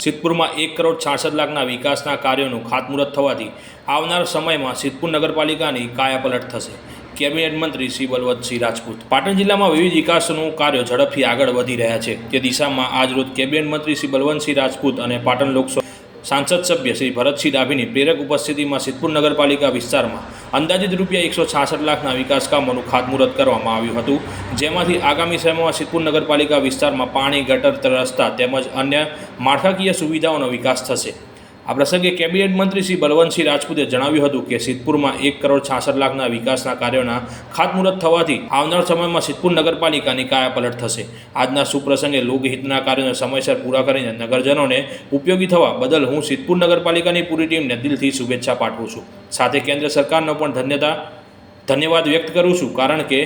સિદ્ધપુરમાં 1,66,00,000ના વિકાસના કાર્યોનું ખાતમુહૂર્ત થવાથી આવનાર સમયમાં સિદ્ધપુર નગરપાલિકાની કાયાપલટ થશે. કેબિનેટ મંત્રી શ્રી બલવંતસિંહ રાજપૂત. પાટણ જિલ્લામાં વિવિધ વિકાસનું કાર્યો ઝડપથી આગળ વધી રહ્યા છે. તે દિશામાં આજરોજ કેબિનેટ મંત્રી શ્રી બલવંતસિંહ રાજપૂત અને પાટણ લોકસભા સાંસદ સભ્ય શ્રી ભરતસિંહ ડાભીની પ્રેરક ઉપસ્થિતિમાં સિદ્ધપુર નગરપાલિકા વિસ્તારમાં અંદાજિત રૂપિયા 166,00,000ના વિકાસ કામોનું ખાતમુહૂર્ત કરવામાં આવ્યું હતું, જેમાંથી આગામી સમયમાં સિદ્ધપુર નગરપાલિકા વિસ્તારમાં પાણી, ગટર, રસ્તા તેમજ અન્ય માળખાકીય સુવિધાઓનો વિકાસ થશે. આ પ્રસંગે કેબિનેટ મંત્રી શ્રી બલવંતસિંહ રાજપૂતે જણાવ્યું હતું કે સિદ્ધપુરમાં 1,66,00,000ના વિકાસના કાર્યોના ખાતમુહૂર્ત થવાથી આવનાર સમયમાં સિદ્ધપુર નગરપાલિકાની કાયાપલટ થશે. આજના સુપ્રસંગે લોકહિતના કાર્યોને સમયસર પૂરા કરીને નગરજનોને ઉપયોગી થવા બદલ હું સિદ્ધપુર નગરપાલિકાની પૂરી ટીમને દિલથી શુભેચ્છા પાઠવું છું. સાથે કેન્દ્ર સરકારનો પણ ધન્યવાદ વ્યક્ત કરું છું, કારણ કે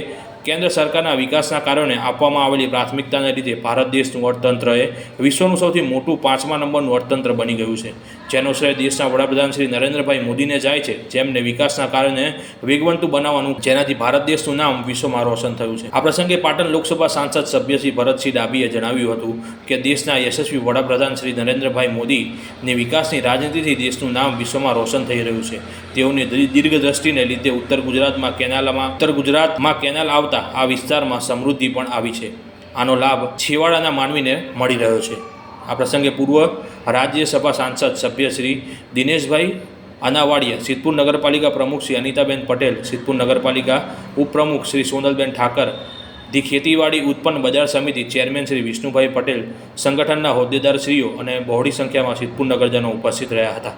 કેન્દ્ર સરકારના વિકાસના કાર્યોને આપવામાં આવેલી પ્રાથમિકતાને લીધે ભારત દેશનું અર્થતંત્ર એ વિશ્વનું સૌથી મોટું 5મા નંબરનું અર્થતંત્ર બની ગયું છે, જેનો શ્રેય દેશના વડાપ્રધાન શ્રી નરેન્દ્રભાઈ મોદીને જાય છે, જેમને વિકાસના કાર્યોને વેગવંતું બનાવવાનું, જેનાથી ભારત દેશનું નામ વિશ્વમાં રોશન થયું છે. આ પ્રસંગે પાટણ લોકસભા સાંસદ સભ્ય શ્રી ભરતસિંહ ડાભીએ જણાવ્યું હતું કે દેશના યશસ્વી વડાપ્રધાન શ્રી નરેન્દ્રભાઈ મોદીની વિકાસની રાજનીતિથી દેશનું નામ વિશ્વમાં રોશન થઈ રહ્યું છે. તેઓની દીર્ઘદ્રષ્ટિને લીધે ઉત્તર ગુજરાતમાં કેનાલ આવતા આ વિસ્તારમાં સમૃદ્ધિ પણ આવી છે. આનો લાભ છેવાડાના માનવીને મળી રહ્યો છે. આ પ્રસંગે પૂર્વ રાજ્યસભા સાંસદ સભ્ય શ્રી દિનેશભાઈ અનાવાડિયા, સિદ્ધપુર નગરપાલિકા પ્રમુખ શ્રી અનિતાબેન પટેલ, સિદ્ધપુર નગરપાલિકા ઉપપ્રમુખ શ્રી સોનલબેન ઠાકર, ધી ખેતીવાડી ઉત્પન્ન બજાર સમિતિ ચેરમેન શ્રી વિષ્ણુભાઈ પટેલ, સંગઠનના હોદ્દેદારશ્રીઓ અને બહોળી સંખ્યામાં સિદ્ધપુર નગરજનો ઉપસ્થિત રહ્યા હતા.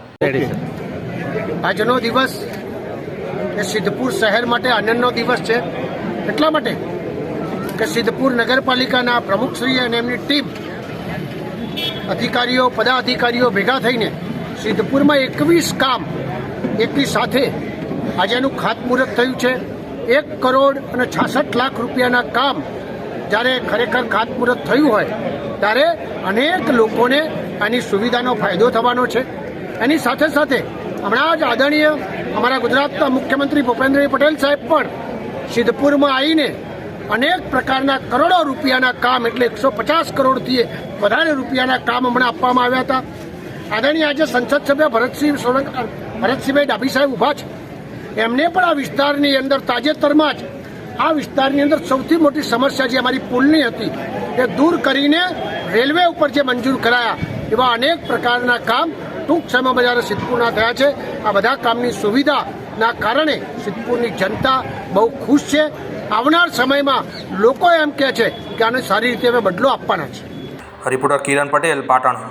આજનો દિવસ એ સિદ્ધપુર શહેર માટે આનંદનો દિવસ છે. એટલા માટે કે સિદ્ધપુર નગરપાલિકાના પ્રમુખશ્રી અને એમની ટીમ, અધિકારીઓ, પદાધિકારીઓ ભેગા થઈને સિદ્ધપુરમાં 21 કામ એકની સાથે આજે એનું ખાતમુહૂર્ત થયું છે. 1,66,00,000 રૂપિયાના કામ જ્યારે ખરેખર ખાતમુહૂર્ત થયું હોય ત્યારે અનેક લોકોને આની સુવિધાનો ફાયદો થવાનો છે. એની સાથે સાથે હમણાં જ આદરણીય અમારા ગુજરાતના મુખ્યમંત્રી ભૂપેન્દ્રભાઈ પટેલ સાહેબ પણ સિદ્ધપુરમાં આવીને અનેક પ્રકારના કરોડો રૂપિયાના કામ, એટલે 150 કરોડથી વધારે રૂપિયાના કામ હમણાં આપવામાં આવ્યા હતા. આદરણીય આજે સંસદ સભ્ય ભરતસિંહભાઈ ડાભી સાહેબ ઊભા છે. એમને પણ આ વિસ્તારની અંદર તાજેતરમાં જ આ વિસ્તારની અંદર સૌથી મોટી સમસ્યા જે અમારી પુલની હતી એ દૂર કરીને રેલવે ઉપર જે મંજૂર કરાયા એવા અનેક પ્રકારના કામ ટૂંક સમયમાં જ્યારે સિદ્ધપુરના થયા છે. આ બધા કામની સુવિધાના કારણે સિદ્ધપુરની જનતા બહુ ખુશ છે. આવનાર સમયમાં લોકો એમ કહે છે કે આને સારી રીતે હવે બદલો આપવાના છે. રિપોર્ટર કિરણ પટેલ, પાટણ.